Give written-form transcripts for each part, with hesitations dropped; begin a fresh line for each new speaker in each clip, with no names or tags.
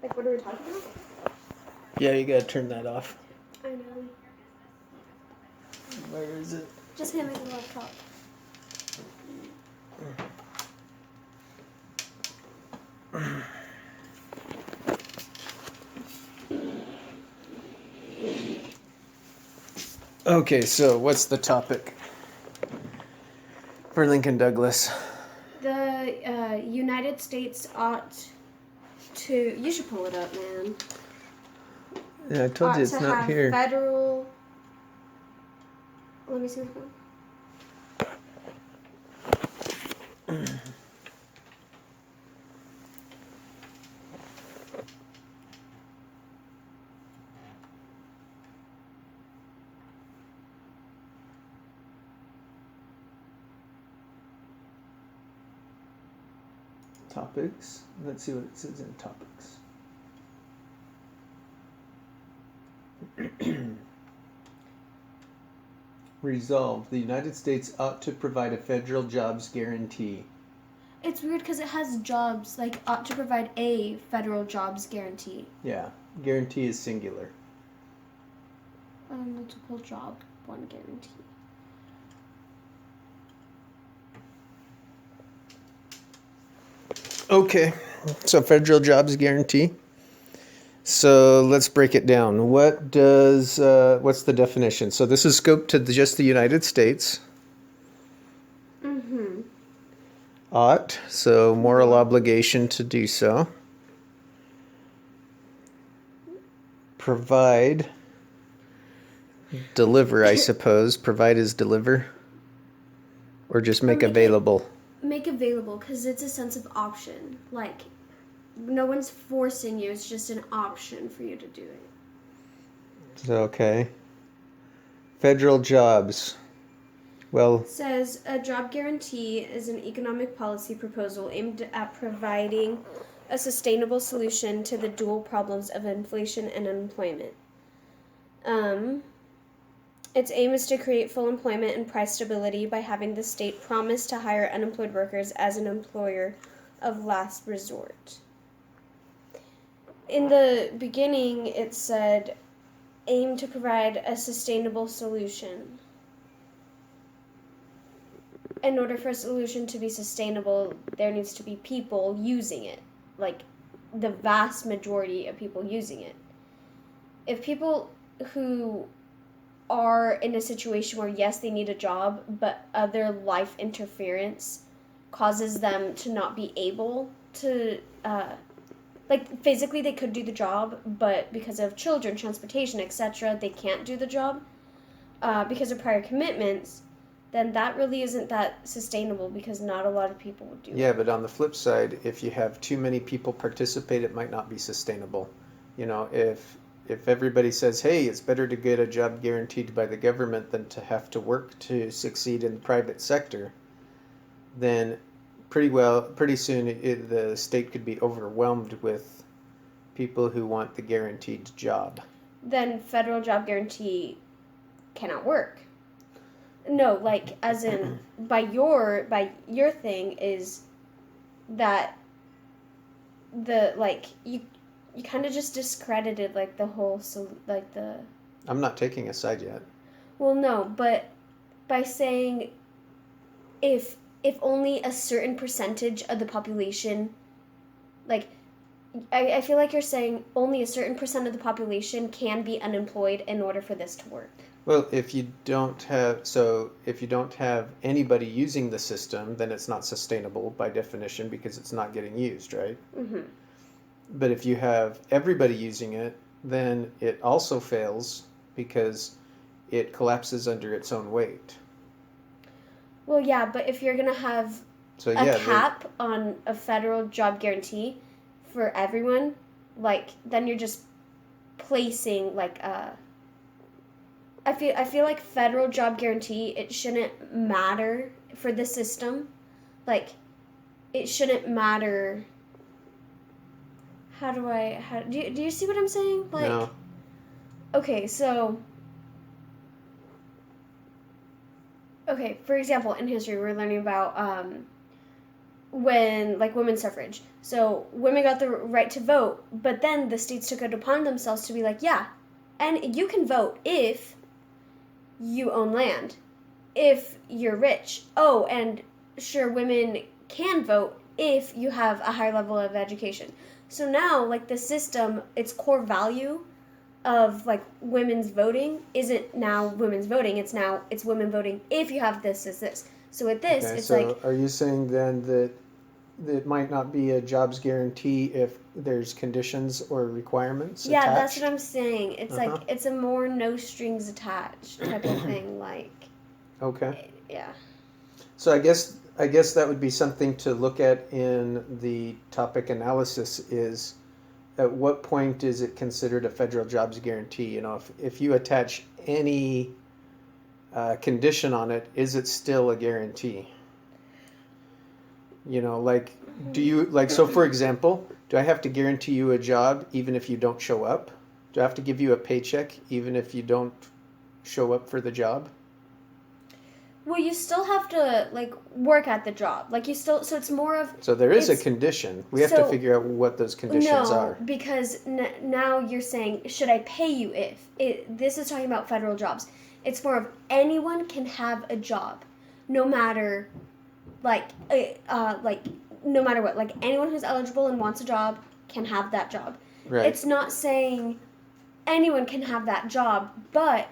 Like, what are we talking about?
Yeah, you gotta turn that off.
I know.
Where is it?
Just hand me the laptop.
Okay, so what's the topic for Lincoln Douglas?
The United States ought to. You should pull it up, man.
Yeah, I told you it's
to
not
have
here.
federal. Let me see.
Topics. Let's see what it says in topics. Resolved. The United States ought to provide a federal jobs guarantee.
It's weird because it has jobs, like, ought to provide a federal jobs guarantee.
Yeah, guarantee is singular.
Multiple job, one guarantee.
Okay, so federal jobs guarantee. So let's break it down. What's the definition? So this is scoped to just the United States.
Mm-hmm.
Ought, so moral obligation to do so. Provide, deliver, I suppose. Provide is deliver. Or just make available.
Make available, because it's a sense of option. Like, no one's forcing you, it's just an option for you to do it.
Okay. Federal jobs. Well,
It says a job guarantee is an economic policy proposal aimed at providing a sustainable solution to the dual problems of inflation and unemployment. Its aim is to create full employment and price stability by having the state promise to hire unemployed workers as an employer of last resort. In the beginning, it said aim to provide a sustainable solution. In order for a solution to be sustainable, there needs to be people using it, like the vast majority of people using it. If people who are in a situation where, yes, they need a job, but other life interference causes them to not be able to, like, physically they could do the job, but because of children, transportation, etc., they can't do the job because of prior commitments, then that really isn't that sustainable because not a lot of people would do it.
yeah, but on the flip side, if you have too many people participate, it might not be sustainable. You know, if everybody says, "Hey, it's better to get a job guaranteed by the government than to have to work to succeed in the private sector," then pretty soon the state could be overwhelmed with people who want the guaranteed job.
Then federal job guarantee cannot work. No, like as in by your thing is that the like you kind of just discredited like the whole like the
I'm not taking a side yet.
well no, but by saying if only a certain percentage of the population, like I feel like you're saying only a certain percent of the population can be unemployed in order for this to work.
Well, if you don't have anybody using the system, then it's not sustainable by definition because it's not getting used, right?
Mm-hmm.
But if you have everybody using it, then it also fails because it collapses under its own weight.
Well, yeah, but if you're gonna have
So
a cap on a federal job guarantee for everyone, like then you're just placing like I feel like federal job guarantee it shouldn't matter for the system. Like it shouldn't matter. How do you see what I'm saying? Like
no.
Okay, so okay, for example, in history we're learning about when, like, women's suffrage. So women got the right to vote, but then the states took it upon themselves to be like, yeah, and you can vote if you own land, if you're rich. Oh, and sure, women can vote if you have a high level of education. So now, like, the system, its core value of, like, women's voting isn't now women's voting, it's women voting if you have this. So with this,
Okay,
it's
so
like,
are you saying then that it might not be a jobs guarantee if there's conditions or requirements
yeah,
attached?
that's what I'm saying. It's
Uh-huh.
like, it's a more no strings attached type of thing. Like,
Okay.
yeah.
So I guess that would be something to look at in the topic analysis is at what point is it considered a federal jobs guarantee? You know, if you attach any condition on it, is it still a guarantee? You know, like, do you, like, so for example, do I have to guarantee you a job even if you don't show up? Do I have to give you a paycheck even if you don't show up for the job?
Well, you still have to, like, work at the job. Like, you still, so it's more of,
So there is a
it's,
condition. We have to
so,
figure out what those conditions
no,
are.
because now you're saying, should I pay you if? This is talking about federal jobs. It's more of anyone can have a job, no matter, like, like, no matter what. Like, anyone who's eligible and wants a job can have that job.
Right.
It's not saying anyone can have that job, but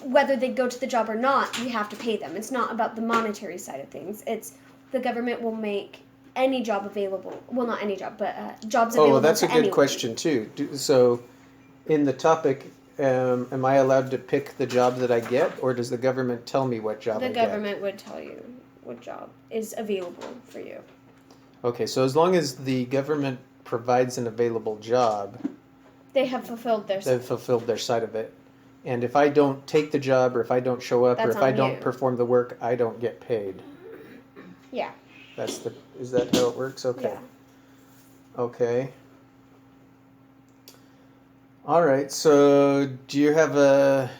whether they go to the job or not, you have to pay them. It's not about the monetary side of things. It's the government will make any job available. Well, not any job, but jobs
Oh,
available
well, that's
to
a good
anyone.
question too. So in the topic, am I allowed to pick the job that I get, or does the government tell me what job
The
I
government would tell you what job is available for you.
get? Okay, so as long as the government provides an available job,
They have fulfilled their.
they've fulfilled their side of it. And if I don't take the job, or if I don't show up, or
That's
if I
on
don't
you.
perform the work, I don't get paid.
Yeah.
Is that how it works? Okay.
Yeah.
Okay. All right. So do you have a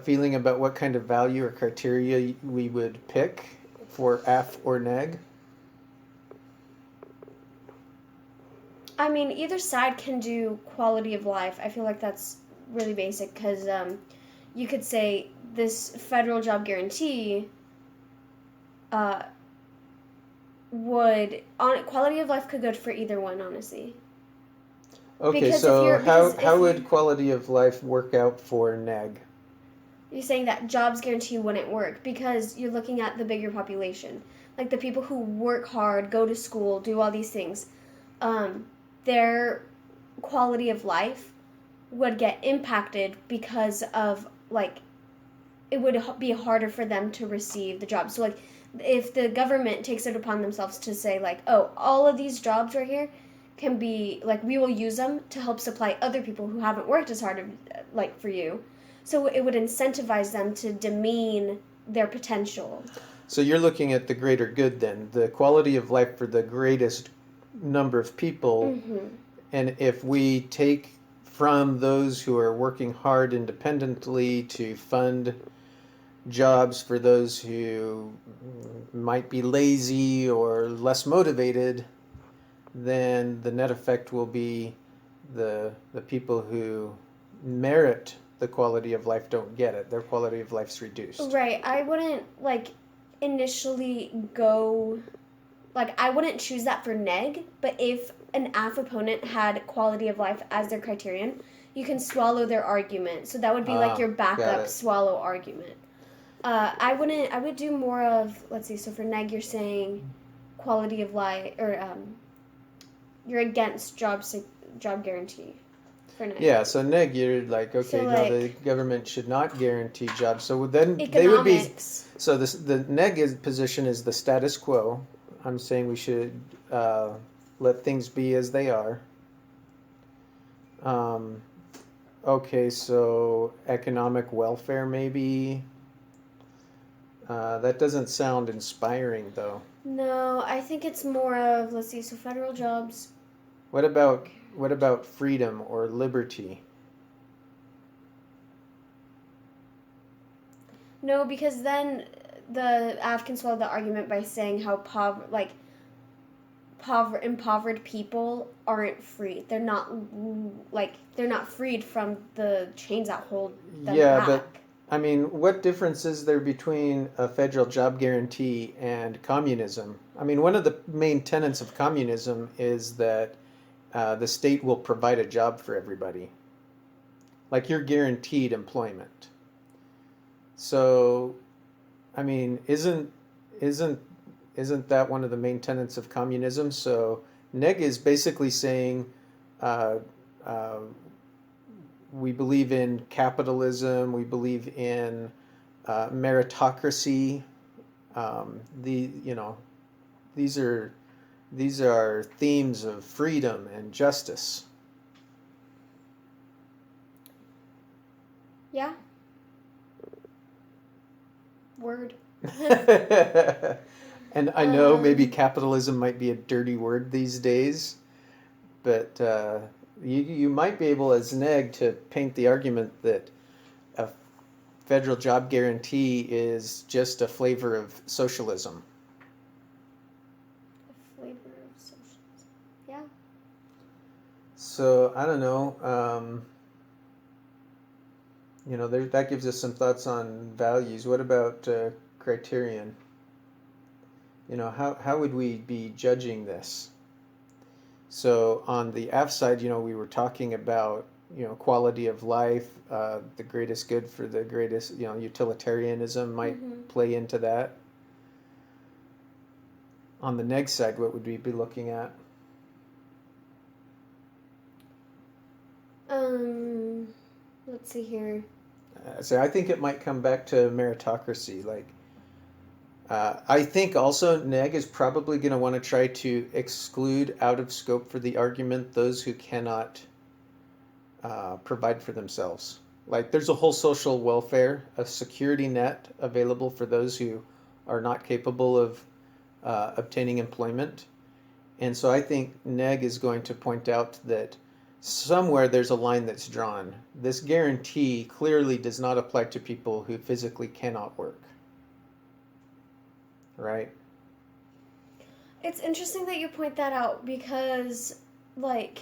feeling about what kind of value or criteria we would pick for AF or NEG?
I mean, either side can do quality of life. I feel like that's really basic because you could say this federal job guarantee uh, would on quality of life could go for either one, honestly.
Okay,
Because if
so
you're because
how
if
would quality of life work out for NEG?
you're saying that jobs guarantee wouldn't work because you're looking at the bigger population, like the people who work hard, go to school, do all these things, their quality of life would get impacted because of, like, it would be harder for them to receive the job. So, like, if the government takes it upon themselves to say, like, oh, all of these jobs right here can be, like, we will use them to help supply other people who haven't worked as hard, like, for you. So it would incentivize them to demean their potential.
So you're looking at the greater good then, the quality of life for the greatest number of people.
Mm-hmm.
And if we take from those who are working hard independently to fund jobs for those who might be lazy or less motivated, then the net effect will be the people who merit the quality of life don't get it. Their quality of life's reduced.
Right. I wouldn't, like, initially go, like, I wouldn't choose that for neg, but if an AF opponent had quality of life as their criterion, you can swallow their argument. So that would be like your
Got
backup
it.
swallow argument. I would do more of, let's see, so for neg you're saying quality of life, or you're against job guarantee for neg.
Yeah, so neg, you're like, okay,
So,
no, the
like,
government should not guarantee jobs. So then they would be.
economics.
So the neg position is the status quo. I'm saying we should let things be as they are. Okay, so economic welfare maybe. That doesn't sound inspiring though.
No, I think it's more of, let's see, so federal jobs.
What about freedom or liberty?
No, because then the AF can swallow the argument by saying how like, impoverished people aren't free. They're not freed from the chains that hold them
Yeah,
back.
but I mean, what difference is there between a federal job guarantee and communism? I mean, one of the main tenets of communism is that the state will provide a job for everybody. Like you're guaranteed employment. So, I mean, isn't isn't that one of the main tenets of communism? So, Neg is basically saying uh, uh, we believe in capitalism, we believe in meritocracy. You know, these are themes of freedom and justice.
Yeah. Word.
And I know maybe capitalism might be a dirty word these days, but you might be able, as Neg, to paint the argument that a federal job guarantee is just a flavor of socialism.
A flavor of socialism. Yeah.
So I don't know. You know, that gives us some thoughts on values. What about criterion? You know, how would we be judging this? So on the F side, you know, we were talking about, you know, quality of life, the greatest good for the greatest, you know, utilitarianism might play into that. On the neg side, what would we be looking at?
Let's see here.
So I think it might come back to meritocracy. Like, I think also neg is probably going to want to try to exclude out of scope for the argument those who cannot provide for themselves. Like, there's a whole social welfare, a security net available for those who are not capable of obtaining employment. And so I think neg is going to point out that somewhere there's a line that's drawn. This guarantee clearly does not apply to people who physically cannot work. Right?
It's interesting that you point that out because, like,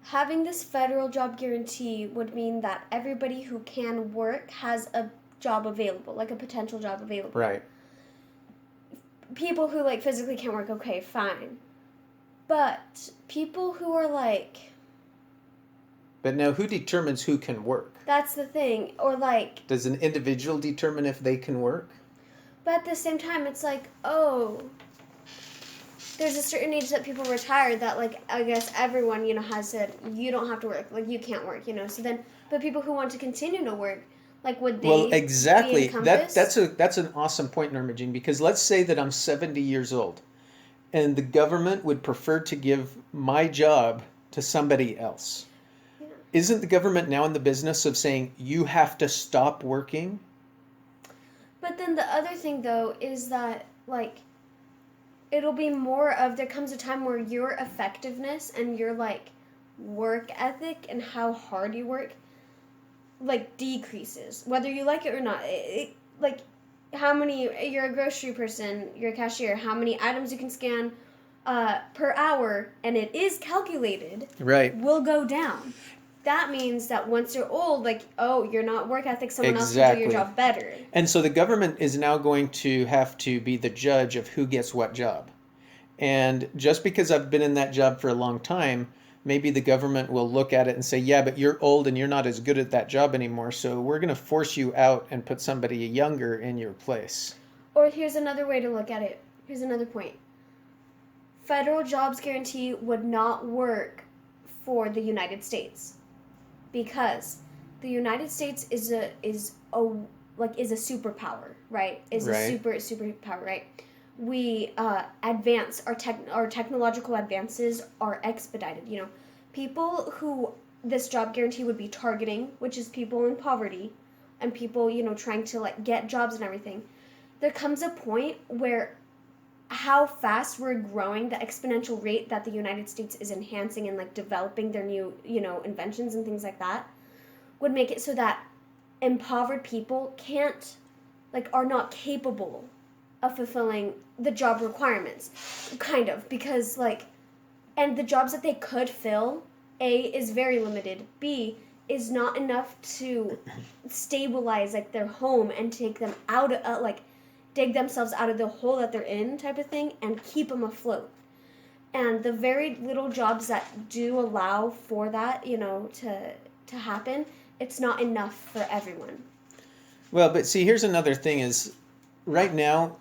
having this federal job guarantee would mean that everybody who can work has a job available, like a potential job available.
Right.
People who, like, physically can't work, okay, fine. But people who are, like...
But now who determines who can work?
That's the thing. Or, like...
Does an individual determine if they can work?
But at the same time, it's like, oh... There's a certain age that people retire that, like, I guess everyone, you know, has said, you don't have to work. Like, you can't work, you know. So then, but people who want to continue to work, like, would they
Well, exactly.
be encompassed?
That's an awesome point, Norma Jean, because let's say that I'm 70 years old and the government would prefer to give my job to somebody else. Yeah. Isn't the government now in the business of saying you have to stop working?
But then the other thing, though, is that, like, it'll be more of, there comes a time where your effectiveness and your, like, work ethic and how hard you work, like, decreases, whether you like it or not. Like, how many, you're a grocery person, you're a cashier, how many items you can scan per hour, and it is calculated,
right,
will go down. That means that once you're old, like, oh, you're not work ethic, someone else can do your job better.
And so the government is now going to have to be the judge of who gets what job. And just because I've been in that job for a long time, maybe the government will look at it and say, yeah, but you're old and you're not as good at that job anymore, so we're going to force you out and put somebody younger in your place.
Or here's another way to look at it. Here's another point. Federal jobs guarantee would not work for the United States. Because the United States is a superpower, right? Is a superpower, right? We advance our technological advances are expedited. You know, people who this job guarantee would be targeting, which is people in poverty, and people, you know, trying to, like, get jobs and everything. There comes a point where how fast we're growing, the exponential rate that the United States is enhancing and, like, developing their new, you know, inventions and things like that, would make it so that impoverished people can't, like, are not capable of fulfilling the job requirements, kind of, because like, and the jobs that they could fill, A, is very limited, B, is not enough to stabilize like their home and take them out of like dig themselves out of the hole that they're in type of thing and keep them afloat. And the very little jobs that do allow for that, to happen, it's not enough for everyone.
Well, but see, here's another thing is right now,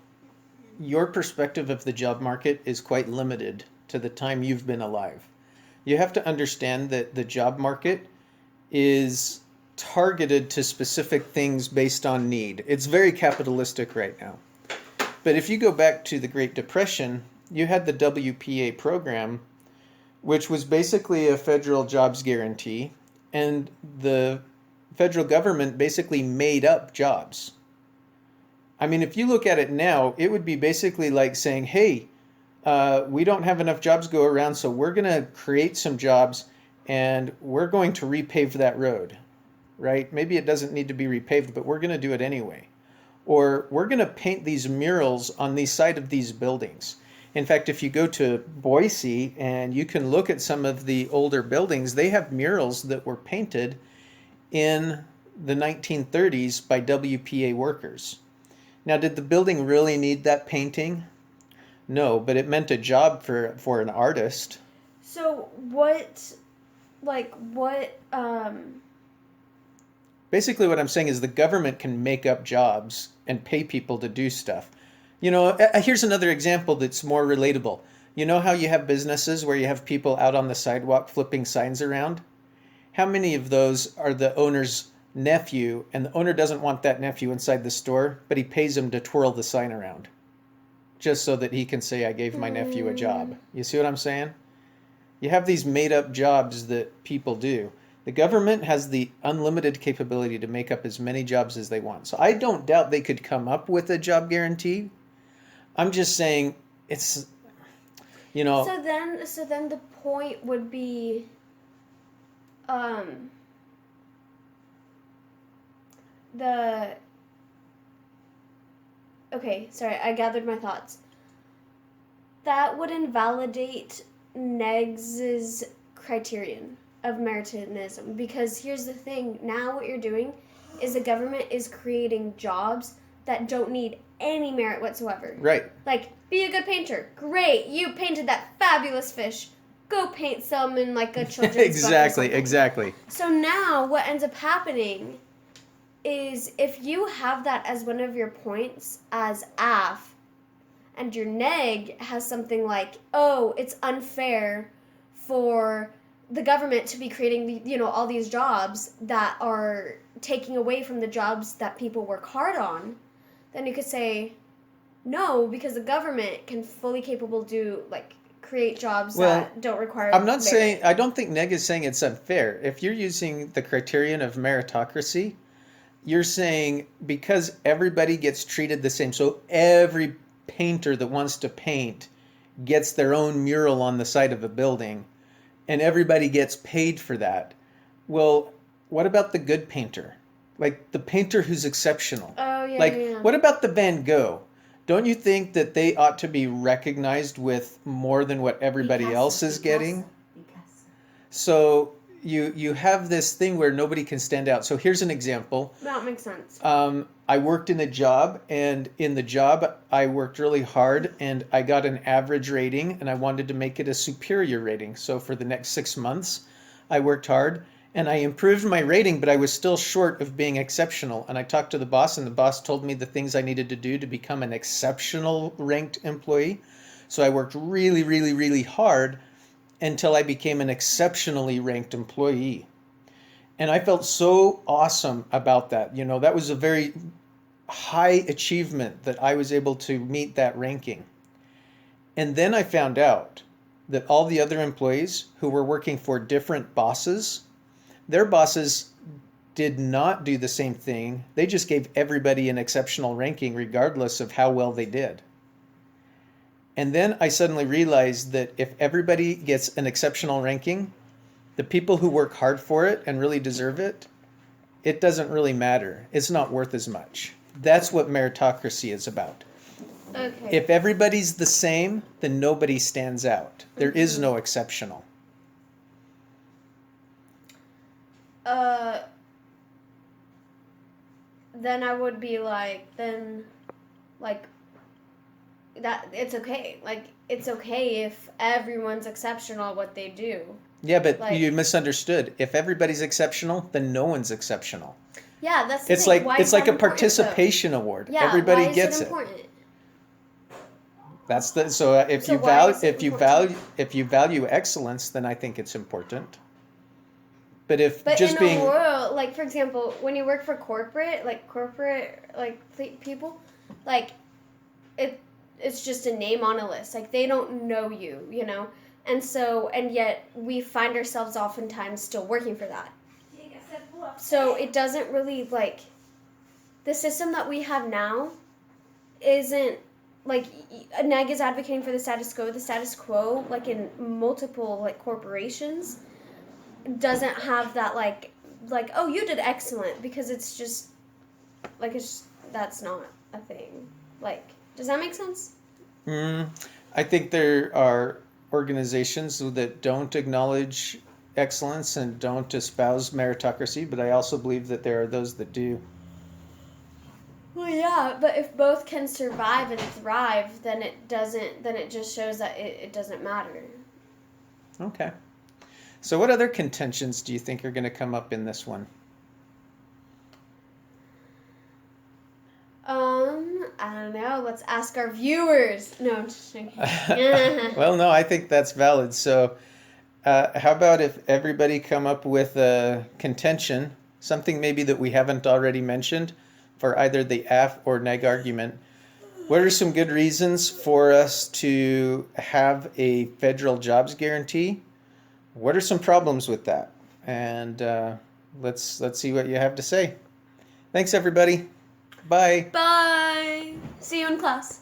your perspective of the job market is quite limited to the time you've been alive. You have to understand that the job market is targeted to specific things based on need. It's very capitalistic right now. But if you go back to the Great Depression, you had the WPA program, which was basically a federal jobs guarantee, and the federal government basically made up jobs. I mean, if you look at it now, it would be basically like saying, hey, we don't have enough jobs go around, so we're going to create some jobs and we're going to repave that road, right? Maybe it doesn't need to be repaved, but we're going to do it anyway. Or we're going to paint these murals on the side of these buildings. In fact, if you go to Boise and you can look at some of the older buildings, they have murals that were painted in the 1930s by WPA workers. Now, did the building really need that painting? No, but it meant a job for an artist.
So what
Basically what I'm saying is the government can make up jobs and pay people to do stuff. Here's another example that's more relatable. You know how you have businesses where you have people out on the sidewalk flipping signs around? How many of those are the owner's nephew, and the owner doesn't want that nephew inside the store, but he pays him to twirl the sign around just so that he can say, I gave my nephew a job. You see what I'm saying? You have these made up jobs that people do. The government has the unlimited capability to make up as many jobs as they want. So I don't doubt they could come up with a job guarantee. I'm just saying it's,
So then the point would be, okay, sorry, I gathered my thoughts. That would invalidate Negs's criterion of meritonism, because here's the thing, now what you're doing is the government is creating jobs that don't need any merit whatsoever.
Right.
Like, be a good painter. Great, you painted that fabulous fish. Go paint some in like a children's
Exactly.
So now what ends up happening is if you have that as one of your points as AF, and your neg has something like, oh, it's unfair for the government to be creating all these jobs that are taking away from the jobs that people work hard on, then you could say no, because the government can fully capable do create jobs that don't require
I'm not saying, I don't think neg is saying it's unfair. If you're using the criterion of meritocracy, you're saying because everybody gets treated the same, so every painter that wants to paint gets their own mural on the side of a building and everybody gets paid for that. Well, what about the good painter? Like the painter who's exceptional.
Oh, yeah.
What about the Van Gogh? Don't you think that they ought to be recognized with more than what everybody else is getting? So you have this thing where nobody can stand out. So here's an example.
That makes sense.
I worked in a job, and in the job I worked really hard, and I got an average rating, and I wanted to make it a superior rating. So for the next 6 months, I worked hard, and I improved my rating, but I was still short of being exceptional. And I talked to the boss, and the boss told me the things I needed to do to become an exceptional ranked employee. So I worked really, really, really hard until I became an exceptionally ranked employee. And I felt so awesome about that. That was a very high achievement that I was able to meet that ranking. And then I found out that all the other employees who were working for different bosses, their bosses did not do the same thing. They just gave everybody an exceptional ranking regardless of how well they did. And then I suddenly realized that if everybody gets an exceptional ranking, the people who work hard for it and really deserve it, it doesn't really matter. It's not worth as much. That's what meritocracy is about.
Okay.
If everybody's the same, then nobody stands out. There is
Mhm.
no exceptional.
Then I would be like, like, that it's okay. Like, it's okay if everyone's exceptional at what they do.
Yeah, but
Like-
you misunderstood. If everybody's exceptional, then no one's exceptional.
Yeah, that's the
It's
thing.
like
Why
it's
is
like
that
a
important,
participation award.
though? Yeah,
Everybody
why is
gets
it
it.
important?
That's the so if
So
you
why
value
is it
if you
important?
value if you value excellence, then I think it's important. But if
But
just
in
being
a world, like, for example, when you work for corporate, people, like, it's just a name on a list. Like, they don't know you, you know? And yet we find ourselves oftentimes still working for that. So it doesn't really, like, the system that we have now isn't, like, NEG is advocating for the status quo. The status quo, like, in multiple, like, corporations, doesn't have that, like, oh, you did excellent, because it's just, like, that's not a thing. Like, does that make sense?
I think there are organizations that don't acknowledge excellence and don't espouse meritocracy, but I also believe that there are those that do.
Well, yeah, but if both can survive and thrive, then it just shows that it doesn't matter.
Okay. So what other contentions do you think are going to come up in this one?
I don't know. Let's ask our viewers. No, I'm just joking.
Well, no, I think that's valid. So, how about if everybody come up with a contention, something maybe that we haven't already mentioned, for either the AF or NEG argument? What are some good reasons for us to have a federal jobs guarantee? What are some problems with that? And let's see what you have to say. Thanks, everybody. Bye.
Bye. See you in class.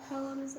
How long is it?